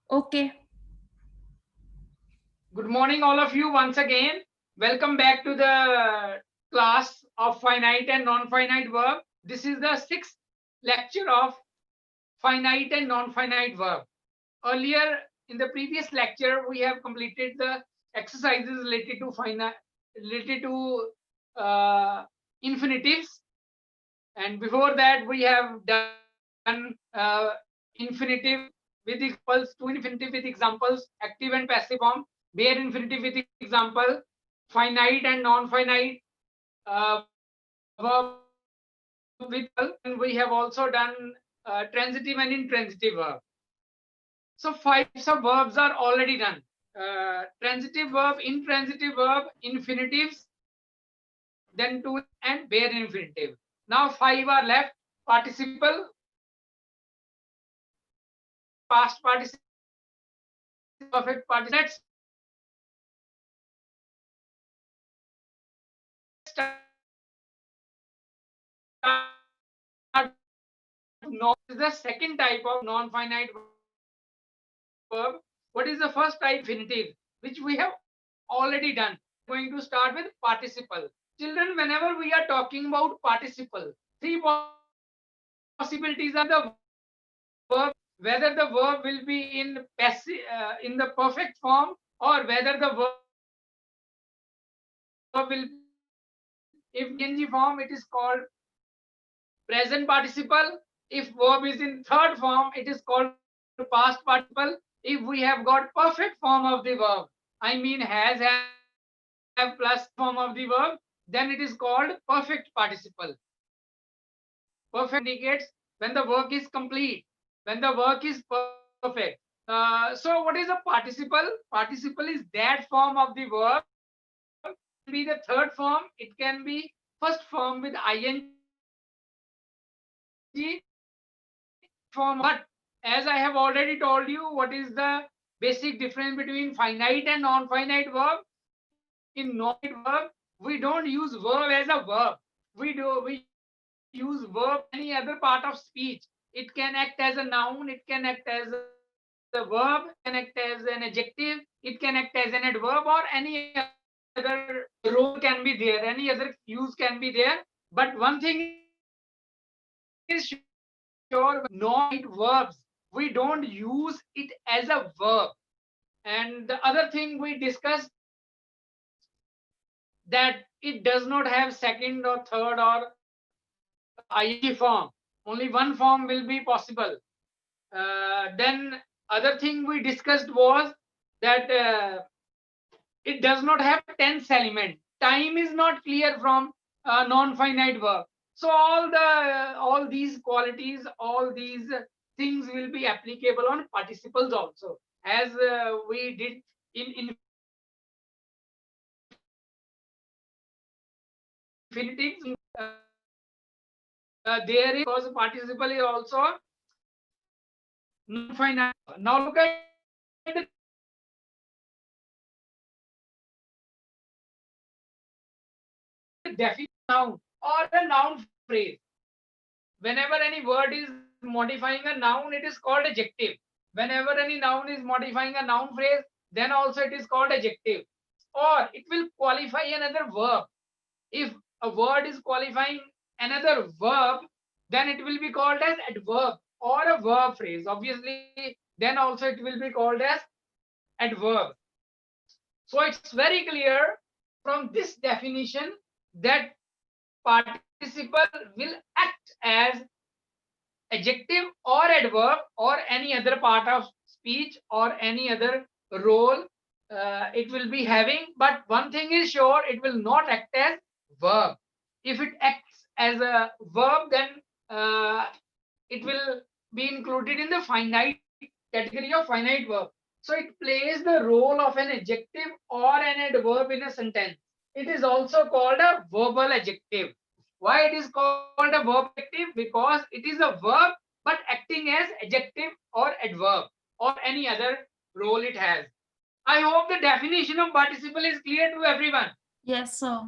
Okay. Good morning, all of you, once again. Welcome back to the class of finite and non-finite verb. This is the sixth lecture of finite and non-finite verb. Earlier, in the previous lecture, we have completed the exercises related to infinitives, and before that, we have done infinitive with examples, to infinitive with examples, active and passive form, bare infinitive with example, finite and non-finite verb with example, and we have also done transitive and intransitive verb. So 5 types of verbs are already done. Transitive verb, intransitive verb, infinitives, then to and bare infinitive. Now 5 are left: participle, past participle, perfect participle. Let's start. No, is the second type of non-finite verb. What is the first type? Infinitive, which we have already done. Going to start with participle. Children, whenever we are talking about participle, 3 possibilities are the verb, whether the verb will be in passive, in the perfect form, or whether the verb will, if ing form, it is called present participle. If verb is in third form, it is called past participle. If we have got perfect form of the verb, I mean has, have plus form of the verb, then it is called perfect participle. Perfect indicates when the work is complete, when the work is perfect. So what is a participle? Participle is that form of the verb. It can be the third form, it can be first form with ing, form. But as I have already told you, what is the basic difference between finite and non-finite verb? In non-finite verb, we don't use verb as a verb. We use verb as any other part of speech. It can act as a noun, it can act as a verb, it can act as an adjective, it can act as an adverb, or any other role can be there, any other use can be there. But one thing is sure, non-finite verbs, we don't use it as a verb. And the other thing we discussed, that it does not have second or third or ing form. Only one form will be possible. Then other thing we discussed was that it does not have tense element. Time is not clear from non-finite verb. So all these qualities, all these things will be applicable on participles also, as we did in infinitives. There is, because participle is also non-finite. Now look at the definition of participle. Noun or a noun phrase. Whenever any word is modifying a noun, it is called adjective. Whenever any noun is modifying a noun phrase, then also it is called adjective. Or it will qualify another verb. If a word is qualifying another verb, then it will be called as adverb or a verb phrase. Obviously, then also it will be called as adverb. So it's very clear from this definition that participle will act as adjective or adverb or any other part of speech or any other role it will be having. But one thing is sure, it will not act as verb. If it acts as a verb, then it will be included in the finite category of finite verb. So it plays the role of an adjective or an adverb in a sentence. It is also called a verbal adjective. Why it is called a verb adjective? Because it is a verb but acting as adjective or adverb or any other role it has. I hope the definition of participle is clear to everyone. Yes, sir.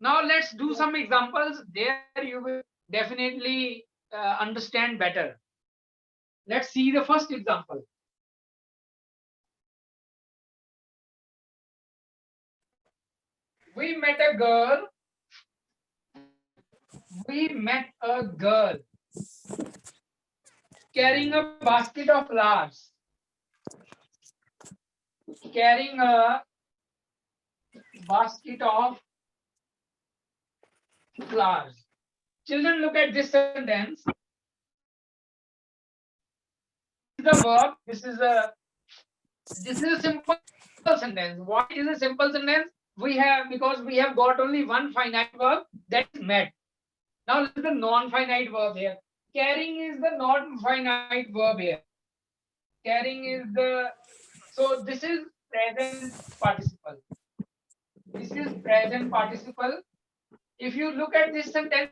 Now let's do some examples. There you will definitely understand better. Let's see the first example. We met a girl. We met a girl carrying a basket of flowers. Carrying a basket of flowers. Children, look at this sentence. The verb. This is a simple sentence. Why it is a simple sentence? Because we have got only one finite verb, that is met. Now look at the non-finite verb here. Carrying is the non-finite verb here. Carrying is the, so this is present participle. This is present participle. If you look at this sentence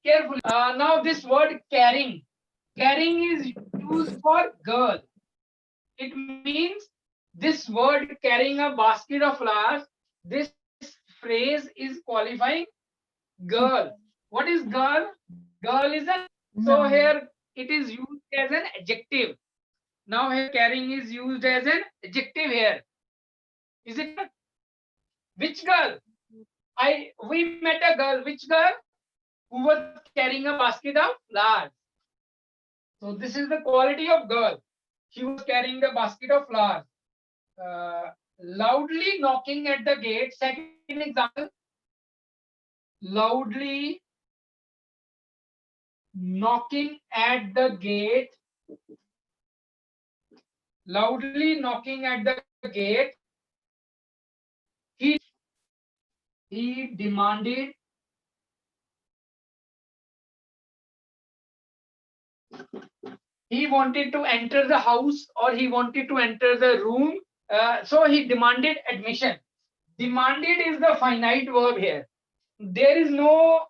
carefully, now this word carrying is used for girl. It means this word carrying a basket of flowers, this phrase is qualifying girl. What is girl? Girl is a, so here it is used as an adjective. Now here carrying is used as an adjective here. Is it? Which girl? We met a girl. Which girl? Who was carrying a basket of flowers. So this is the quality of girl. She was carrying the basket of flowers. Loudly knocking at the gate. Second example. Loudly knocking at the gate. Loudly knocking at the gate. He demanded he wanted to enter the house or he wanted to enter the room. So he demanded admission. Demanded is the finite verb here. There is no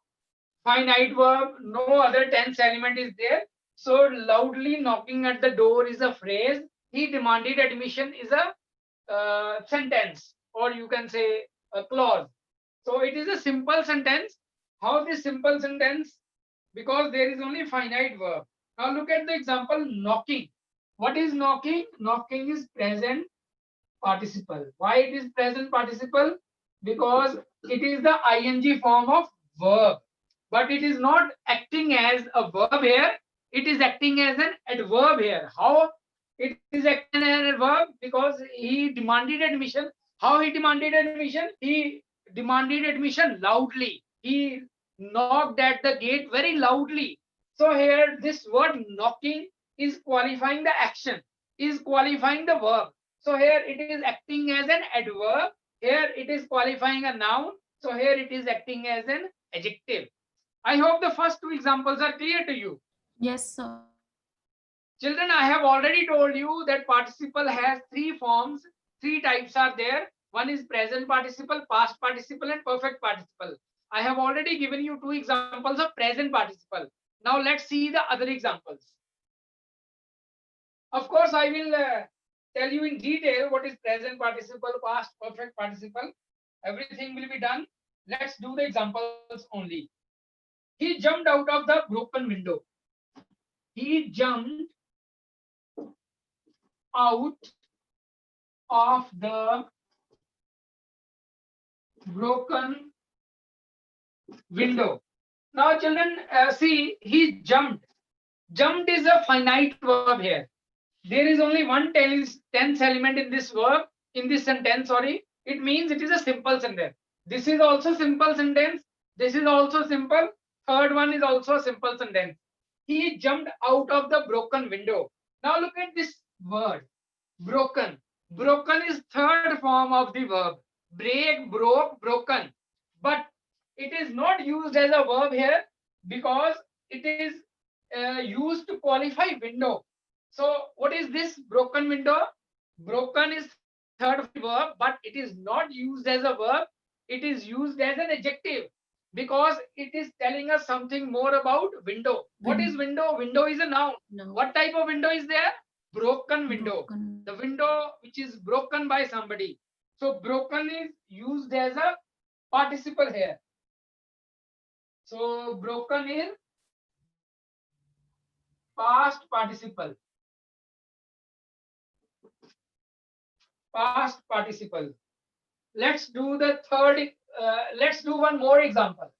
finite verb, no other tense element is there. So loudly knocking at the door is a phrase. He demanded admission is a sentence, or you can say a clause. So it is a simple sentence. How this simple sentence? Because there is only finite verb. Now look at the example knocking. What is knocking? Knocking is present participle. Why it is present participle? Because it is the ing form of verb. But it is not acting as a verb here. It is acting as an adverb here. How it is acting as an adverb? Because he demanded admission. How he demanded admission? He demanded admission loudly. He knocked at the gate very loudly. So here this word knocking is qualifying the action, is qualifying the verb. So here it is acting as an adverb. Here it is qualifying a noun. So here it is acting as an adjective. I hope the first two examples are clear to you. Yes, sir. Children, I have already told you that participle has three forms, three types are there. One is present participle, past participle, and perfect participle. I have already given you two examples of present participle. Now let's see the other examples. Of course, I will tell you in detail what is present participle, past perfect participle. Everything will be done. Let's do the examples only. He jumped out of the broken window. He jumped out of the broken window. Now, children, see, he jumped. Jumped is a finite verb here. There is only one tense element in this verb, in this sentence, sorry. It means it is a simple sentence. This is also simple sentence. This is also simple. Third one is also a simple sentence. He jumped out of the broken window. Now look at this word, broken. Broken is third form of the verb. Break, broke, broken. But it is not used as a verb here because it is used to qualify window. So what is this broken window? Broken is third verb, but it is not used as a verb. It is used as an adjective because it is telling us something more about window. What is window? Window is a noun. No. What type of window is there? Broken window. Broken. The window which is broken by somebody. So broken is used as a participle here. So broken is past participle. Past participle. Let's do the third. Let's do one more example.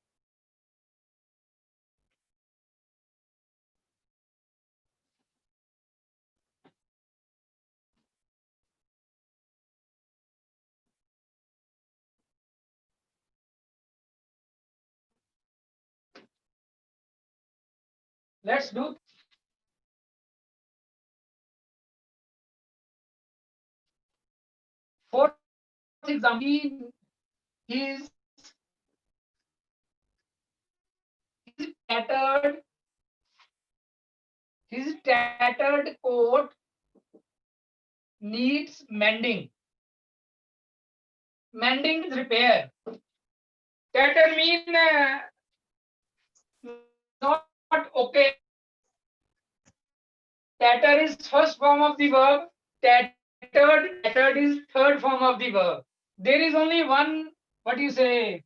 Let's do fourth example. His tattered his tattered coat needs mending. Mending is repair. Tatter mean not okay. Tatter is first form of the verb. Tattered is third form of the verb. There is only one, what do you say,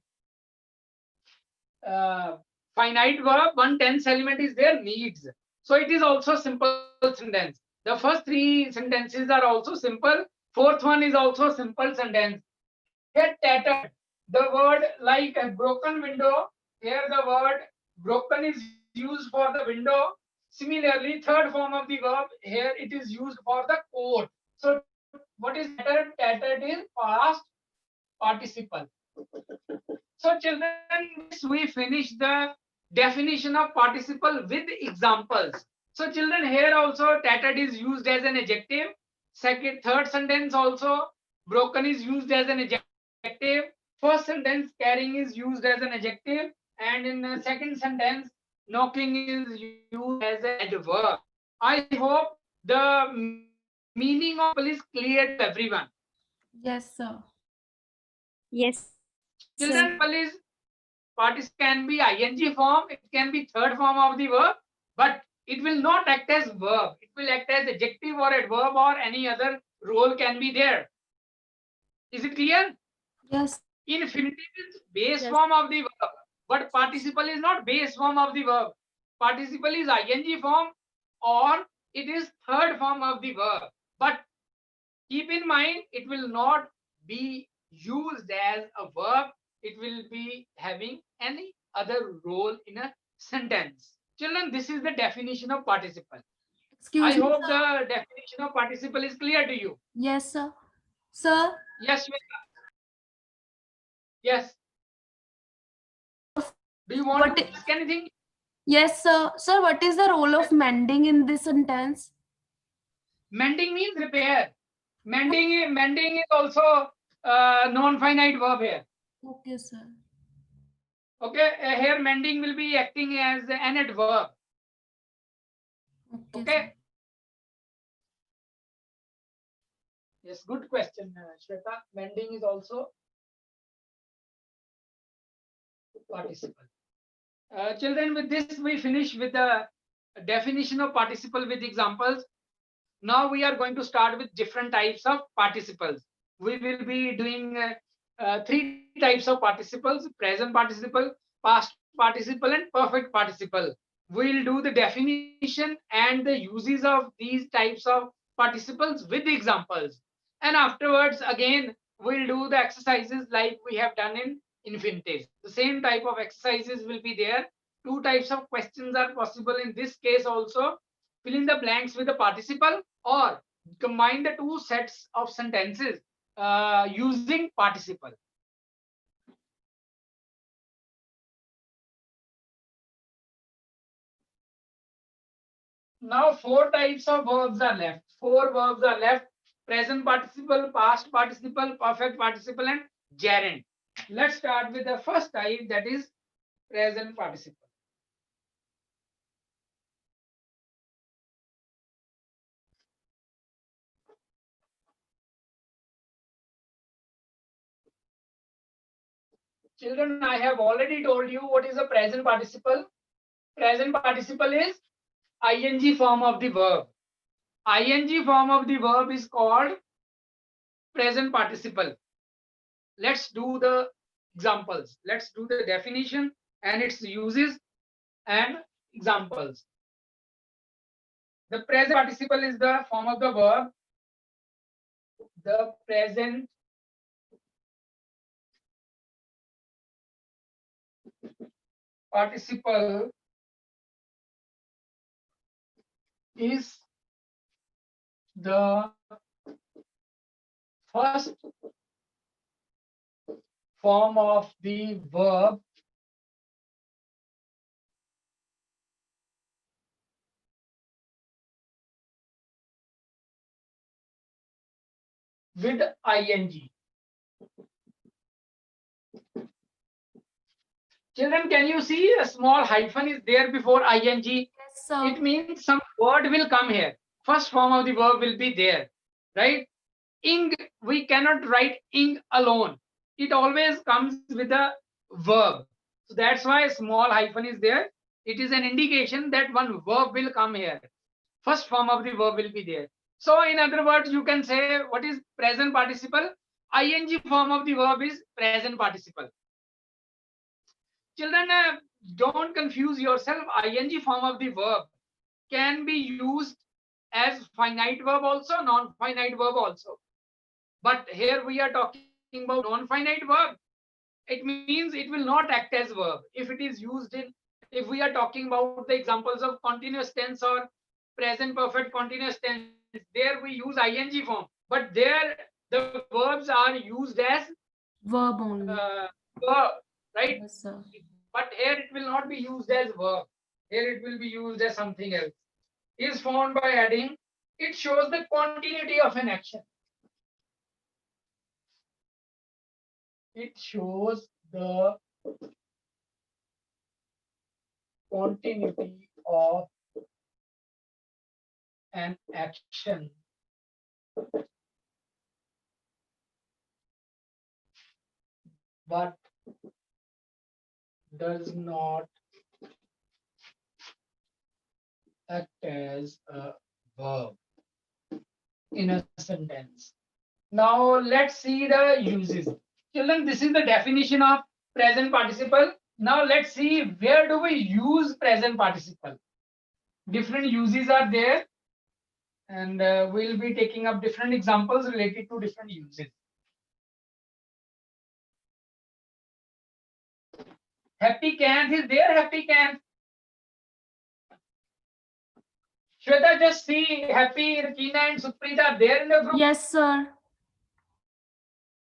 finite verb, one tense element is there, needs. So it is also simple sentence. The first three sentences are also simple. Fourth one is also simple sentence. Here tattered, the word like a broken window. Here the word broken is used for the window. Similarly, third form of the verb, here it is used for the coat. So what is tattered? Tattered is past participle. So children, we finish the definition of participle with examples. So children, here also tattered is used as an adjective. Third sentence also broken is used as an adjective. First sentence carrying is used as an adjective, and in the second sentence knocking is used as an adverb. I hope the meaning of is clear to everyone. Yes, sir. Yes, Children, sir. is participle can be ing form, it can be third form of the verb, but it will not act as verb. It will act as adjective or adverb or any other role can be there. Is it clear? Yes. Infinitive is base Yes. form of the verb, but participle is not base form of the verb. Participle is ing form or it is third form of the verb. But keep in mind, it will not be used as a verb. It will be having any other role in a sentence. Children, this is the definition of participle. I Excuse me, hope sir. the definition of participle is clear to you. Yes, sir. Sir, Yes, Shweta. Yes. Do you want what to ask anything? yes, sir. Sir, what is the role of mending in this sentence? Mending means repair. Mending is also non-finite verb here. Okay, sir. Okay, here mending will be acting as an adverb. Okay, Okay. sir. Yes, good question, Shweta. Mending is also participle. Children, with this we finish with the definition of participle with examples. Now we are going to start with different types of participles. We will be doing three types of participles: present participle, past participle, and perfect participle. We'll do the definition and the uses of these types of participles with examples. And afterwards, again, we'll do the exercises like we have done in infinitives. The same type of exercises will be there. Two types of questions are possible in this case also. Fill in the blanks with the participle or combine the two sets of sentences using participle. Now four types of verbs are left. Four verbs are left: present participle, past participle, perfect participle, and gerund. Let's start with the first type, that is present participle. Children, I have already told you what is a present participle. Present participle is ing form of the verb. Ing form of the verb is called present participle. Let's do the examples. Let's do the definition and its uses and examples. The present participle is the form of the verb. The present participle is the first form of the verb with ing. Children, can you see a small hyphen is there before ing? Yes, sir. It means some word will come here. First form of the verb will be there, right? Ing, we cannot write ing alone. It always comes with a verb. So that's why a small hyphen is there. It is an indication that one verb will come here. First form of the verb will be there. So in other words, you can say what is present participle? Ing form of the verb is present participle. Children, don't confuse yourself. Ing form of the verb can be used as finite verb also, non-finite verb also. But here we are talking about non-finite verb. It means it will not act as verb. If it is used in, if we are talking about the examples of continuous tense or present perfect continuous tense, there we use ing form. But there the verbs are used as Verb only. verb, right? Yes, sir. But here it will not be used as verb. Here it will be used as something else. Is formed by adding. It shows the continuity of an action. It shows the continuity of an action. But does not act as a verb in a sentence. Now let's see the uses. Children, this is the definition of present participle. Now let's see where do we use present participle. Different uses are there, and we'll be taking up different examples related to different uses. Happy Kanth is there. Happy Kanth. Shweta, just see Happy, Rakina, and Supreet are there in the group. Yes, sir.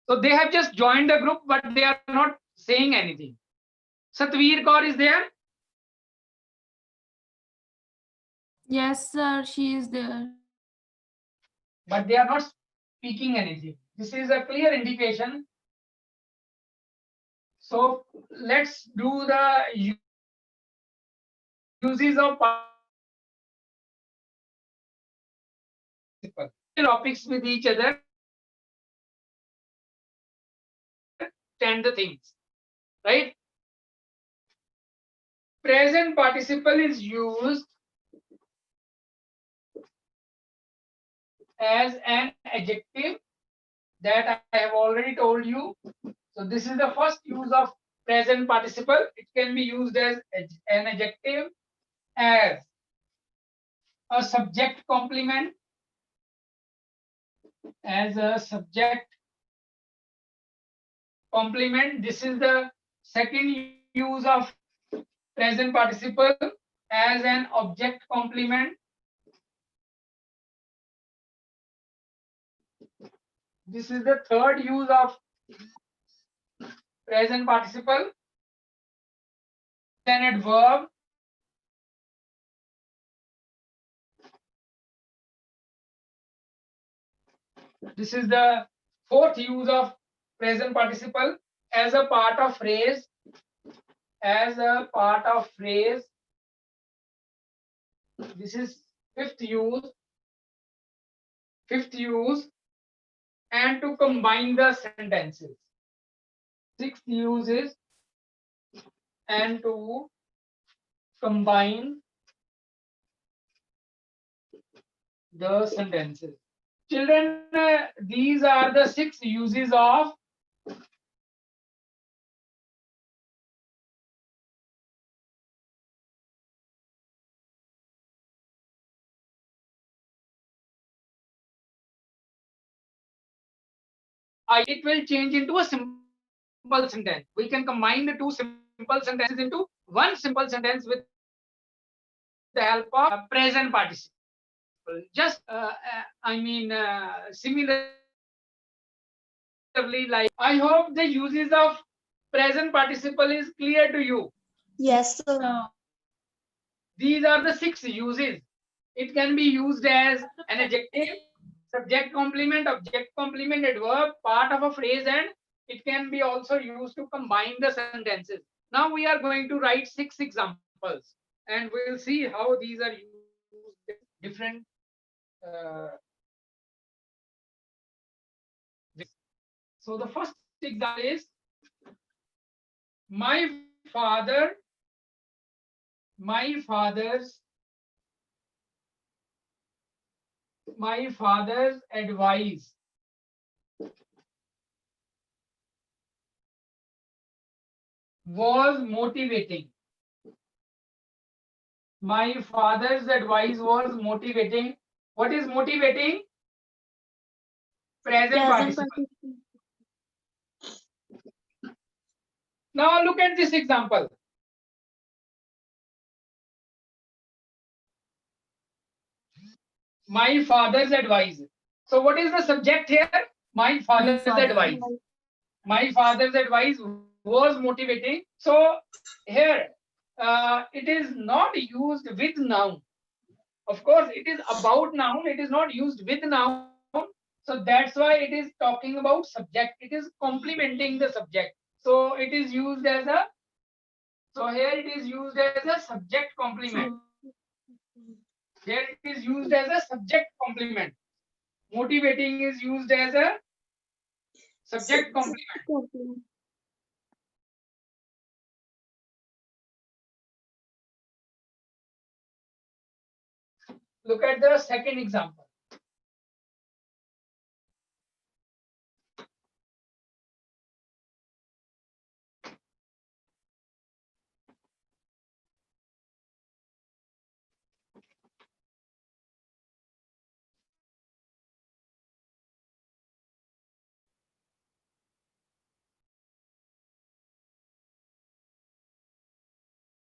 So they have just joined the group, but they are not saying anything. Satveer Kaur is there. Yes, sir. She is there. But they are not speaking anything. This is a clear indication. So let's do the uses of participle. Topics with each other, and the things, right? Present participle is used as an adjective that I have already told you. So this is the first use of present participle. It can be used as an adjective, as a subject complement, as a subject complement. This is the second use of present participle, as an object complement. This is the third use of present participle, then at verb. This is the fourth use of present participle, as a part of phrase. As a part of phrase. This is fifth use. Fifth use, and to combine the sentences. Sixth use is and to combine the sentences. Children, these are the 6 uses of it will change into a simple sentence. We can combine the two simple sentences into one simple sentence with the help of present participle. Just, similarly, like, I hope the uses of present participle is clear to you. Yes, sir. These are the 6 uses. It can be used as an adjective, subject complement, object complement, adverb, part of a phrase, and it can be also used to combine the sentences. Now we are going to write 6 examples, and we'll see how these are used different. So the first example is, my father's advice was motivating. My father's advice was motivating. What is motivating? Present participle. Now look at this example. My father's advice. So what is the subject here? My father's advice. My father's advice was motivating. So here it is not used with noun. Of course, it is about noun. It is not used with noun. So that's why it is talking about subject. It is complementing the subject. So it is used as a, so here it is used as a subject complement. Here it is used as a subject complement. Motivating is used as a subject complement. Look at the second example.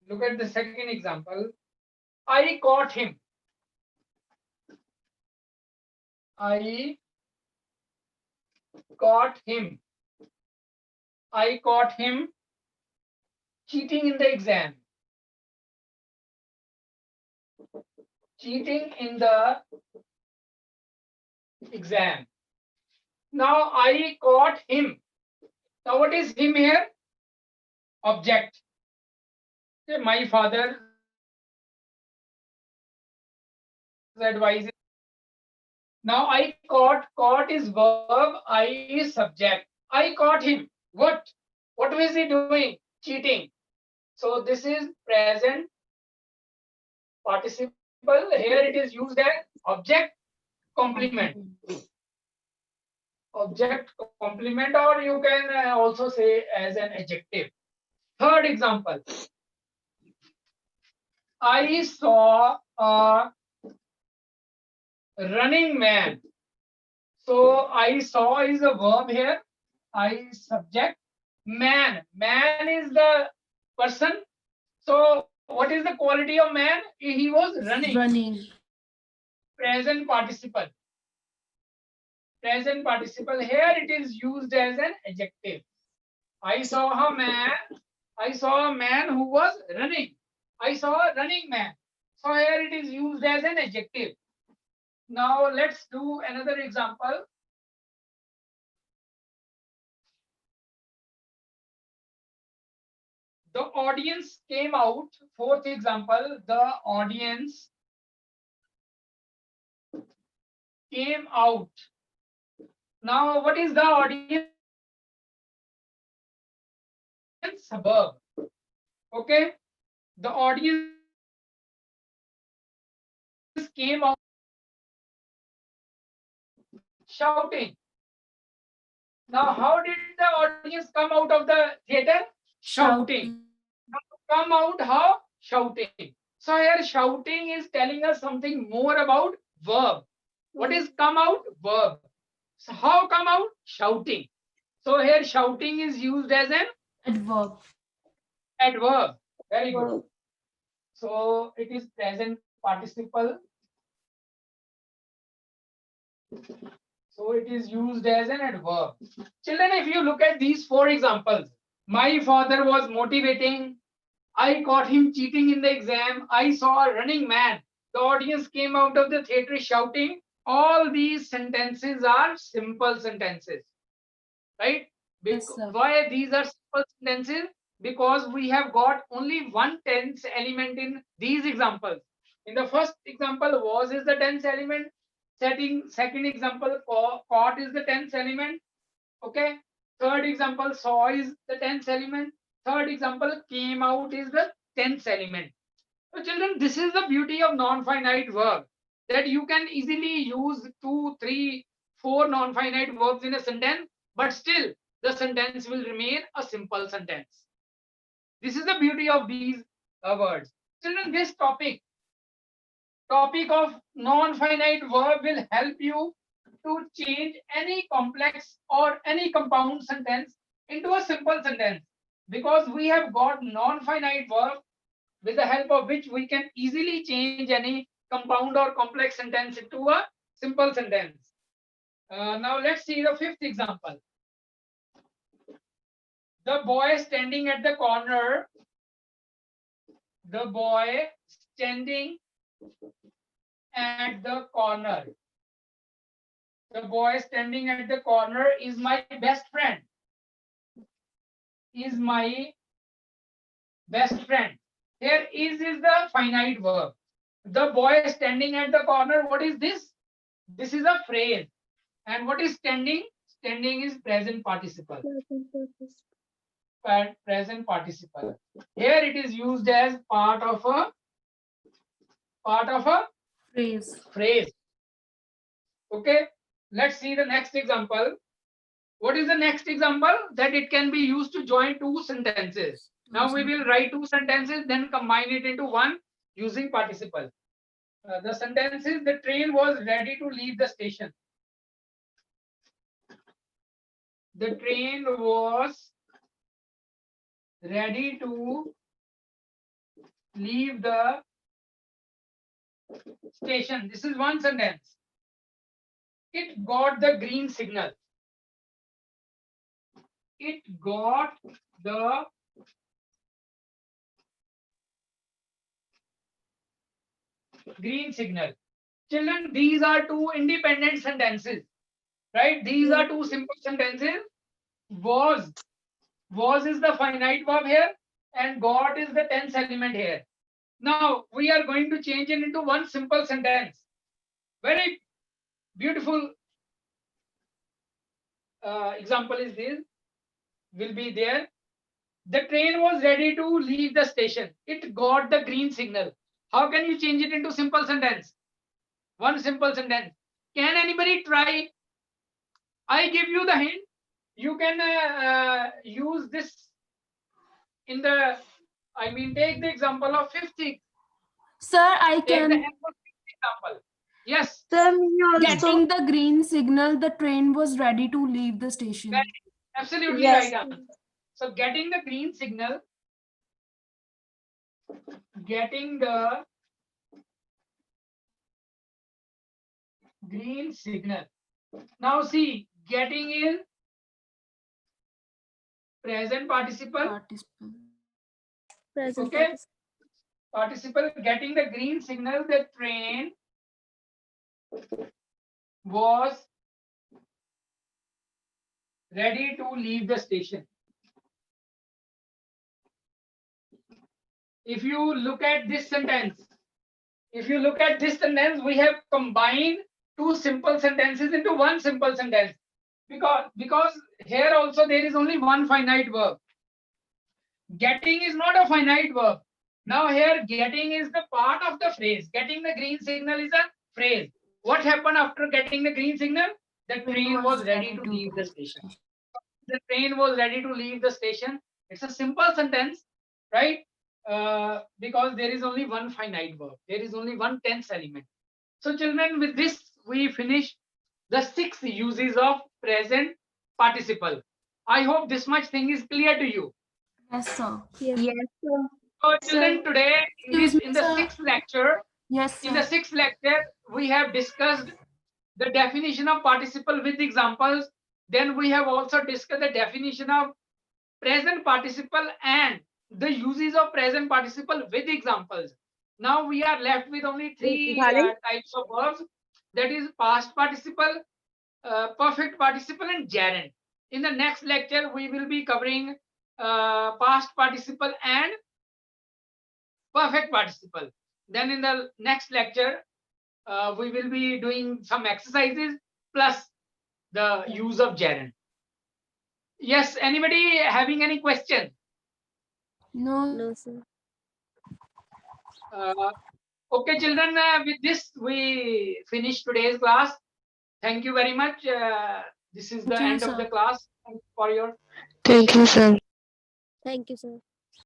Look at the second example. I caught him. I caught him. I caught him cheating in the exam. Cheating in the exam. Now I caught him. Now what is him here? Object. Okay, my father advice. Now I caught is verb, I is subject. I caught him. What was he doing? Cheating. So this is present participle. Here it is used as object complement. Object complement, or you can also say as an adjective. Third example. I saw a running man. So I saw is a verb here. I subject. Man is the person. So what is the quality of man? He was running. Present participle. Present participle. Here it is used as an adjective. I saw a man who was running. I saw a running man. So here it is used as an adjective. Now let's do another example. The audience came out. Fourth example, the audience came out. Now what is the audience? Verb. Okay. The audience came out shouting. Now how did the audience come out of the theater? Shouting. Now, come out how? Shouting. So here shouting is telling us something more about verb. What is come out? Verb. So how come out? Shouting. So here shouting is used as an Adverb. adverb. Very good. So it is present participle. So it is used as an adverb. Children, if you look at these 4 examples, my father was motivating. I caught him cheating in the exam. I saw a running man. The audience came out of the theater shouting. All these sentences are simple sentences, right? Yes, sir. Why these are simple sentences? Because we have got only one tense element in these examples. In the first example, was is the tense element. Second example, caught is the tense element. Okay. Third example, saw is the tense element. Third example, came out is the tense element. So children, this is the beauty of non-finite verb, that you can easily use 2, 3, 4 non-finite verbs in a sentence, but still the sentence will remain a simple sentence. This is the beauty of these words. Children, this topic of non-finite verb will help you to change any complex or any compound sentence into a simple sentence, because we have got non-finite verb with the help of which we can easily change any compound or complex sentence into a simple sentence. Now let's see the 5th example. The boy standing at the corner. The boy standing at the corner. The boy standing at the corner is my best friend. Is my best friend. Here is the finite verb. The boy standing at the corner. What is this? This is a phrase. And what is standing? Standing is present participle. Present participle. Here it is used as part of a Phrase. Okay. Let's see the next example. What is the next example? That it can be used to join 2 sentences. Now we will write 2 sentences, then combine it into one using participle. The sentence is, the train was ready to leave the station. The train was ready to leave the station. This is one sentence. It got the green signal. It got the green signal. Children, these are 2 independent sentences, right? These are 2 simple sentences. Was is the finite verb here, and got is the tense element here. Now we are going to change it into one simple sentence. Very beautiful example is this. Will be there. The train was ready to leave the station. It got the green signal. How can you change it into simple sentence? One simple sentence. Can anybody try? I give you the hint. You can use this in the, take the example of 5th. Sir, I Take the can. help of 5th example. Yes. Getting the green signal, the train was ready to leave the station. Absolutely Yes. right answer. So getting the green signal. Getting the green signal. Now see, getting is present participle. Okay. Participle. Getting the green signal, the train was ready to leave the station. If you look at this sentence, we have combined 2 simple sentences into one simple sentence, because here also there is only one finite verb. Getting is not a finite verb. Now here getting is the part of the phrase. Getting the green signal is a phrase. What happened after getting the green signal? The train was ready to leave the station. The train was ready to leave the station. It's a simple sentence, right? Because there is only one finite verb. There is only one tense element. So children, with this we finish the 6 uses of present participle. I hope this much thing is clear to you. Yes, sir. Yes. So children, today Excuse me, in the sir. 6th lecture, Yes, in the sir. 6th lecture, we have discussed the definition of participle with examples. Then we have also discussed the definition of present participle and the uses of present participle with examples. Now we are left with only 3 types of verbs, that is past participle, perfect participle and gerund. In the next lecture, we will be covering past participle and perfect participle. Then in the next lecture, we will be doing some exercises plus the use of gerund. Yes, anybody having any question? No. No, sir. Okay, children, with this, we finish today's class. Thank you very much. This is the Thank you, end of the sir. class. Thank you for your Thank you, sir. Thank you, sir.